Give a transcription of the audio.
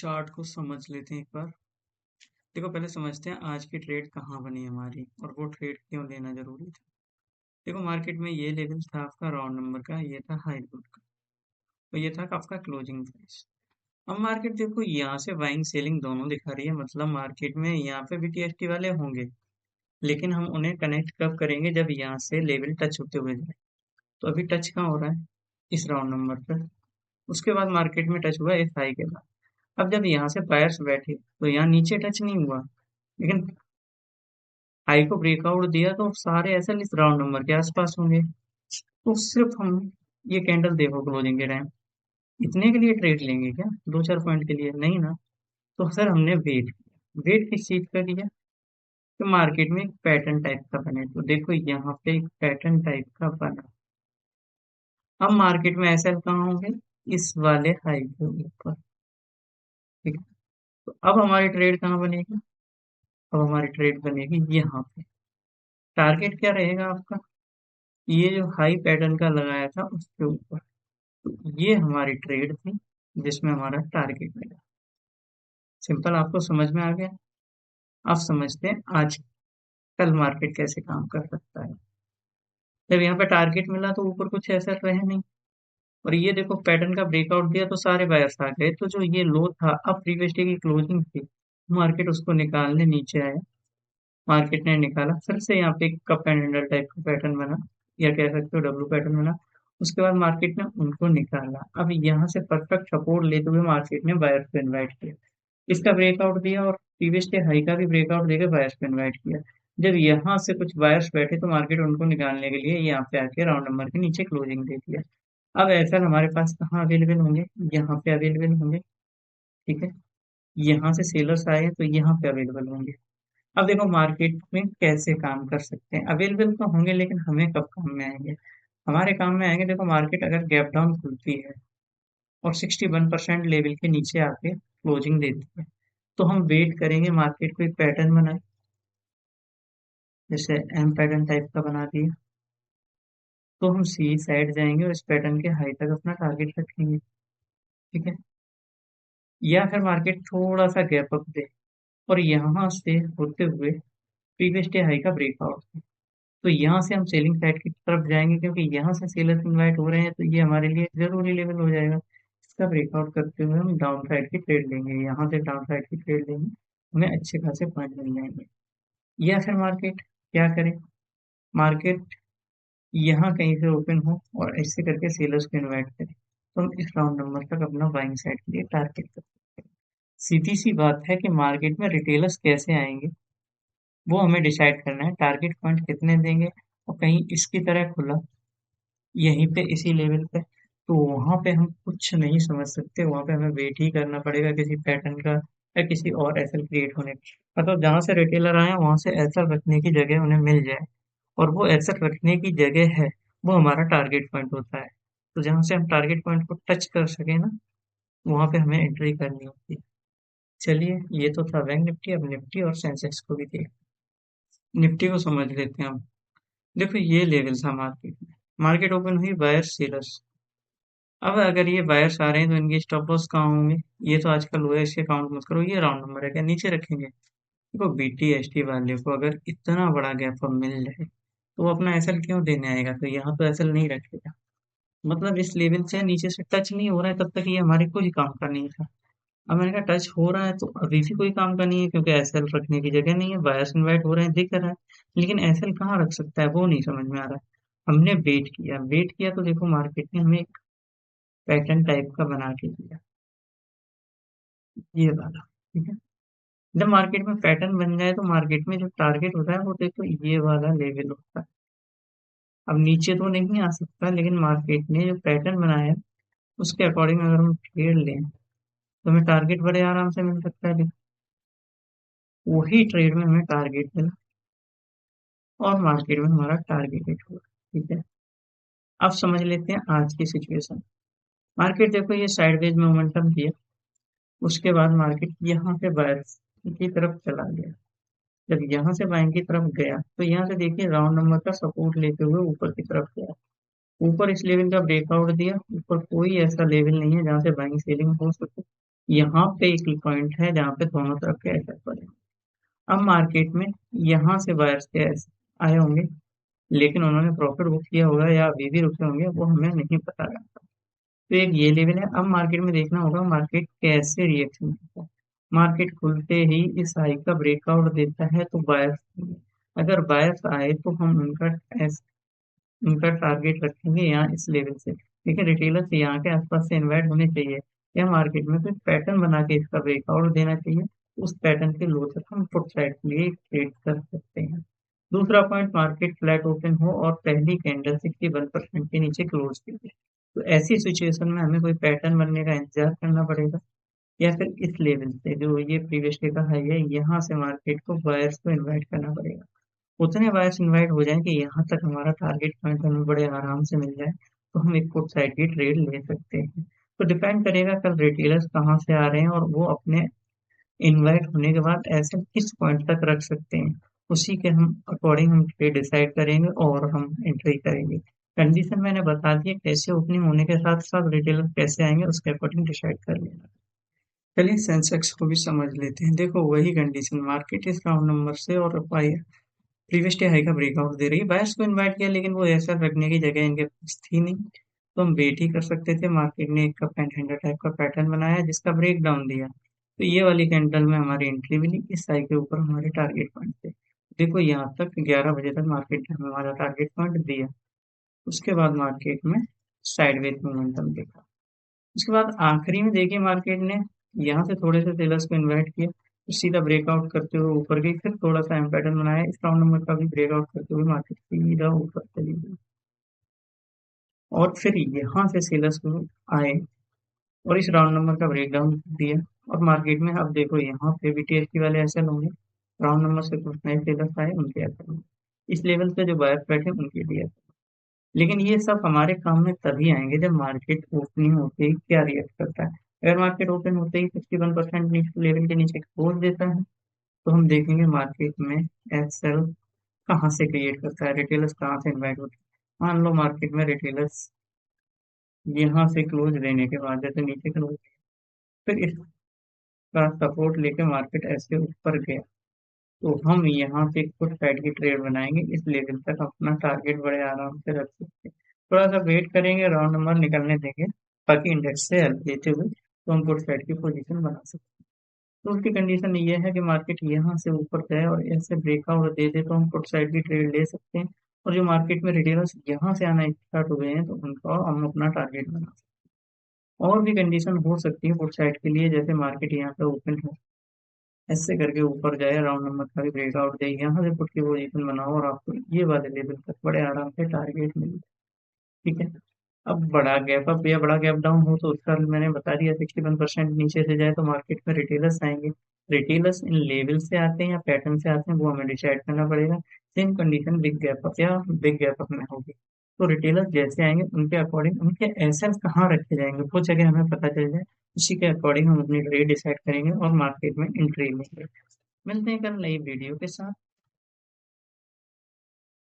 Chart को समझ लेते हैं एक बार। देखो पहले समझते हैं आज की ट्रेड कहाँ बनी हमारी और वो ट्रेड क्यों लेना जरूरी था। देखो मार्केट में ये लेवल था आपका राउंड नंबर का, ये था हाई लेवल का, तो ये था आपका क्लोजिंग प्राइस। अब मार्केट देखो यहाँ से बाइंग सेलिंग दोनों दिखा रही है, मतलब मार्केट में यहाँ पे भी टीएसटी वाले होंगे, लेकिन हम उन्हें कनेक्ट कब करेंगे जब यहाँ से लेवल टच होते हुए जाए। तो अभी टच कहाँ हो रहा है, इस राउंड नंबर पर। उसके बाद मार्केट में टच हुआ एफ आई के बाद। अब जब यहाँ से बायर्स बैठे तो यहाँ नीचे टच नहीं हुआ, लेकिन हाई को ब्रेकआउट दिया तो सारे एसएल इस राउंड नंबर के आसपास होंगे। तो सिर्फ हम ये कैंडल देखो क्लोजिंग के टाइम, इतने के लिए ट्रेड लेंगे क्या, 2-4 पॉइंट के लिए नहीं ना। तो सर हमने वेट किया, वेट किस चीज का किया कि मार्केट में एक पैटर्न टाइप का बने। तो देखो यहाँ पे एक पैटर्न टाइप का बना। अब मार्केट में एसएल कहाँ होंगे, इस वाले हाई के ऊपर। ठीक है, तो अब हमारी ट्रेड कहाँ बनेगी, अब हमारी ट्रेड बनेगी यहाँ पे। टारगेट क्या रहेगा आपका, ये जो हाई पैटर्न का लगाया था उसके ऊपर। तो ये हमारी ट्रेड थी जिसमें हमारा टारगेट मिला। सिंपल, आपको समझ में आ गया। आप समझते हैं आज कल मार्केट कैसे काम कर सकता है। जब यहाँ पे टारगेट मिला तो ऊपर कुछ ऐसा रहे नहीं, और ये देखो पैटर्न का ब्रेकआउट दिया तो सारे बायर्स आ गए। तो जो ये लो था, अब प्रीवियस डे की क्लोजिंग थी, मार्केट उसको निकालने नीचे आया। मार्केट ने निकाला, फिर से यहाँ पे एक कप एंड हैंडल टाइप का पैटर्न बना, या कह सकते हो डब्ल्यू पैटर्न बना। उसके बाद मार्केट ने उनको निकाला। अब यहाँ से परफेक्ट सपोर्ट लेते हुए मार्केट ने बायर्स को इन्वाइट किया, इसका ब्रेकआउट दिया और प्रीवियस डे हाई का भी ब्रेकआउट देकर बायर्स को इन्वाइट किया। जब यहाँ से कुछ बायर्स बैठे तो मार्केट उनको निकालने के लिए यहाँ पे आके राउंड नंबर के नीचे क्लोजिंग दे दिया। अब ऐसा हमारे पास कहाँ अवेलेबल होंगे, यहाँ पे अवेलेबल होंगे। ठीक है, यहाँ से सेलर्स आए तो यहाँ पे अवेलेबल होंगे। अब देखो मार्केट में कैसे काम कर सकते हैं, अवेलेबल तो होंगे लेकिन हमें कब काम में आएंगे, हमारे काम में आएंगे। देखो मार्केट अगर गैप डाउन खुलती है और 61% लेवल के नीचे आके क्लोजिंग देती है, तो हम वेट करेंगे मार्केट को एक पैटर्न बनाए, जैसे एम पैटर्न टाइप का बना दिया। तो हम सी साइड जाएंगे और इस पैटर्न के हाई तक अपना टारगेट रखेंगे। ठीक है, या फिर मार्केट थोड़ा सा गैप अप दे और यहाँ से होते हुए प्रीवियस डे हाई का ब्रेकआउट, तो यहाँ से हम सेलिंग साइड की तरफ जाएंगे, क्योंकि यहाँ से सेलर्स इन्वाइट हो रहे हैं तो ये हमारे लिए जरूरी लेवल हो जाएगा। इसका ब्रेकआउट करते हुए हम डाउन साइड की ट्रेड लेंगे, यहाँ से डाउन साइड की ट्रेड लेंगे, हमें अच्छे खासे पॉइंट मिल जाएंगे। या फिर मार्केट क्या करे, मार्केट यहाँ कहीं से ओपन हो और ऐसे करके सेलर्स को इन्वाइट करे, तो हम इस राउंड नंबर तक अपना बाइंग साइड के लिए टारगेट कर सकते हैं। सीधी सी बात है कि मार्केट में रिटेलर्स कैसे आएंगे वो हमें डिसाइड करना है, टारगेट पॉइंट कितने देंगे। और कहीं इसकी तरह खुला यहीं पे इसी लेवल पे, तो वहां पे हम कुछ नहीं समझ सकते, वहां पे हमें वेट ही करना पड़ेगा किसी पैटर्न का या किसी और एसएल क्रिएट होने का। मतलब जहां से रिटेलर आए वहां से एसएल रखने की जगह उन्हें मिल जाए, और वो एसएल रखने की जगह है, वो हमारा टारगेट पॉइंट होता है। तो जहां से हम टारगेट पॉइंट को टच कर सके ना, वहां पे हमें एंट्री करनी होती है। चलिए, ये तो था बैंक निफ्टी, अब निफ्टी और सेंसेक्स को भी देख, निफ्टी को समझ लेते हैं हम। देखो ये लेवल था मार्केट में, मार्केट ओपन हुई बायर्स सेलर्स। अब अगर ये बायर्स आ रहे हैं तो इनके स्टॉप लॉस कहाँ होंगे, ये तो आजकल हुआ है, इसके काउंट मत करो, ये राउंड नंबर है, क्या नीचे रखेंगे। देखो बीटीएसटी वाले को अगर इतना बड़ा गैप अप मिल जाए तो वो अपना एसएल क्यों देने आएगा, तो यहाँ तो एसएल नहीं रखेगा। मतलब इस लेवल से नीचे से टच नहीं हो रहा है तब तक ये हमारे कोई काम का नहीं था। अब मैंने कहा टच हो रहा है तो अभी भी कोई काम का नहीं है, क्योंकि एसएल रखने की जगह नहीं है, बायर्स इन्वाइट हो रहे हैं दिख रहा है, लेकिन एसएल कहाँ रख सकता है वो नहीं समझ में आ रहा है। हमने वेट किया तो देखो मार्केट ने हमें एक पैटर्न टाइप का बना के दिया, ये वाला। ठीक है, जब मार्केट में पैटर्न बन जाए तो मार्केट में जो टारगेट होता है वो देखो ये वाला लेवल होता है। अब नीचे तो नहीं आ सकता, लेकिन मार्केट ने जो पैटर्न बनाया है उसके अकॉर्डिंग अगर हम ट्रेड लें तो हमें टारगेट बड़े आराम से मिल सकता है। वही ट्रेड में हमें टारगेट मिला और मार्केट में हमारा टारगेट हिट हुआ। ठीक है, अब समझ लेते हैं आज की सिचुएशन। मार्केट देखो ये साइडवेज में मोमेंटम दिया, उसके बाद मार्केट यहाँ पे बायर की तरफ चला गया। जब यहाँ से बाइंग की तरफ गया तो यहाँ से देखिए राउंड नंबर का सपोर्ट लेते हुए ऊपर की तरफ गया, ऊपर इस लेवल का ब्रेकआउट दिया। ऊपर कोई ऐसा लेवल नहीं है जहाँ से बाइंग सेलिंग हो सके, यहाँ पे एक पॉइंट है जहाँ पे दोनों तरफ के एसेट पड़े। अब मार्केट में यहाँ से बायर्स के आए होंगे, लेकिन उन्होंने प्रॉफिट बुक किया होगा या अभी भी रुके होंगे, वो हमें नहीं पता है। तो एक ये लेवल है। अब मार्केट में देखना होगा मार्केट कैसे रिएक्शन करता है। मार्केट खुलते ही इस हाई का ब्रेकआउट देता है तो बायर्स, अगर बायर्स आए तो हम उनका टारगेट रखेंगे यहाँ इस लेवल से। देखिए रिटेलर्स यहाँ के आसपास से इन्वाइट होने चाहिए या मार्केट में कोई पैटर्न बना के इसका ब्रेकआउट देना चाहिए। उस पैटर्न के लो तक हम पुट साइड के लिए ट्रेड कर सकते हैं। दूसरा पॉइंट, मार्केट फ्लैट ओपन हो और पहली कैंडल 61% के नीचे क्लोज की हो। तो ऐसी सिचुएशन में हमें कोई पैटर्न बनने का इंतजार करना पड़ेगा या फिर इस लेवल से जो ये प्रीवियस डे का हाई है, यहाँ से मार्केट को बायर्स को इन्वाइट करना पड़ेगा। उतने बायर्स इन्वाइट हो जाएं कि यहाँ तक हमारा टारगेट पॉइंट हमें बड़े आराम से मिल जाए, तो हम एक पुट साइड की ट्रेड ले सकते हैं। तो डिपेंड करेगा कल रिटेलर्स कहाँ से आ रहे हैं और वो अपने इन्वाइट होने के बाद ऐसे किस पॉइंट तक रख सकते हैं। उसी के हम अकॉर्डिंग हम ट्रेड डिसाइड करेंगे और हम एंट्री करेंगे। कंडीशन मैंने बता दी है, कैसे ओपनिंग होने के साथ साथ रिटेलर कैसे आएंगे उसके अकॉर्डिंग डिसाइड कर लेना। चलिए सेंसेक्स को भी समझ लेते हैं। देखो वही कंडीशन, मार्केट इस राउंड नंबर से और प्रीवियस डे हाई का ब्रेकआउट दे रही है। बायर्स को इनवाइट किया लेकिन वो ऐसा रखने की जगह इनके पास थी नहीं, तो हम वेट ही कर सकते थे। मार्केट ने एक कप एंड हैंडल टाइप का पैटर्न बनाया जिसका ब्रेक डाउन दिया, तो ये वाली कैंडल में हमारी एंट्री मिली। इस हाई के ऊपर हमारे टारगेट पॉइंट थे। देखो यहाँ तक 11 बजे तक मार्केट ने हमारा टारगेट पॉइंट दिया। उसके बाद मार्केट में साइडवेज मोमेंटम देखा। उसके बाद आखिरी में देखिए मार्केट ने यहाँ से थोड़े से सेलर्स को इन्वाइट किया, फिर सीधा ब्रेकआउट करते हुए ऊपर गई, फिर थोड़ा सा एम पैटर्न बनाया, इस राउंड नंबर का भी ब्रेकआउट करते हुए मार्केट सीधा ऊपर चली गई। और फिर यहाँ से सेलर्स को आए और इस राउंड नंबर का ब्रेकडाउन दिया। और मार्केट में अब देखो यहाँ पे भी टीएसपी वाले ऐसे होंगे, राउंड नंबर से कुछ नए सेलर्स आए उनके ऐसे होंगे, इस लेवल से जो बायर्स बैठे उनके भी ऐसे। लेकिन ये सब हमारे काम में तभी आएंगे जब मार्केट ओपनिंग होते ही क्या रिएक्ट करता है। अगर मार्केट ओपन होते ही 61% नीचे लेवल के नीचे खोल देता है, तो हम देखेंगे मार्केट में एस सेल कहाँ से क्रिएट करता है, रिटेलर्स कहाँ से इन्वाइट होते हैं। मान लो मार्केट में रिटेलर्स यहाँ से क्लोज देने के बाद जैसे नीचे क्लोज, फिर इसका सपोर्ट लेके मार्केट ऐसे ऊपर गया, तो हम यहाँ से कुछ साइड की ट्रेड बनाएंगे, इस लेवल तक अपना टारगेट बड़े आराम से रख सकते हैं। थोड़ा सा वेट करेंगे, राउंड नंबर निकलने देंगे बाकी इंडेक्स से हेल्प लेते हुए, तो हम गुड साइड की पोजीशन बना सकते हैं। तो उसकी कंडीशन ये है कि मार्केट यहाँ से ऊपर जाए और ऐसे ब्रेकआउट दे दे तो हम गुड साइड की ट्रेड ले सकते हैं। और जो मार्केट में रिटेलर्स यहाँ से आना स्टार्ट हो गए हैं तो उनका हम अपना टारगेट बना सकते हैं। और भी कंडीशन हो सकती है गुड साइड के लिए, जैसे मार्केट यहाँ पे ओपन है, ऐसे करके ऊपर जाए, राउंड नंबर का भी ब्रेकआउट दे, यहाँ से पुट की पोजीशन बनाओ और आपको ये वाले लेवल तक बड़े आराम से टारगेट मिले। ठीक है। अब बड़ा गैप अप या बड़ा गैप डाउन हो तो उसका मैंने बता दिया, 61% नीचे से जाए तो मार्केट में रिटेलर्स आएंगे। रिटेलर्स इन लेवल से आते हैं या पैटर्न से आते हैं वो हमें डिसाइड करना पड़ेगा। Same condition big gap up या बिग गैप अप में होगी। तो रिटेलर्स जैसे आएंगे उनके अकॉर्डिंग उनके एसेट्स कहाँ रखे जाएंगे वो जगह हमें पता चल जाए, उसी के अकॉर्डिंग हम अपनी ट्रेड डिसाइड करेंगे और मार्केट में एंट्री लेंगे। मिलते हैं कल नई वीडियो के साथ।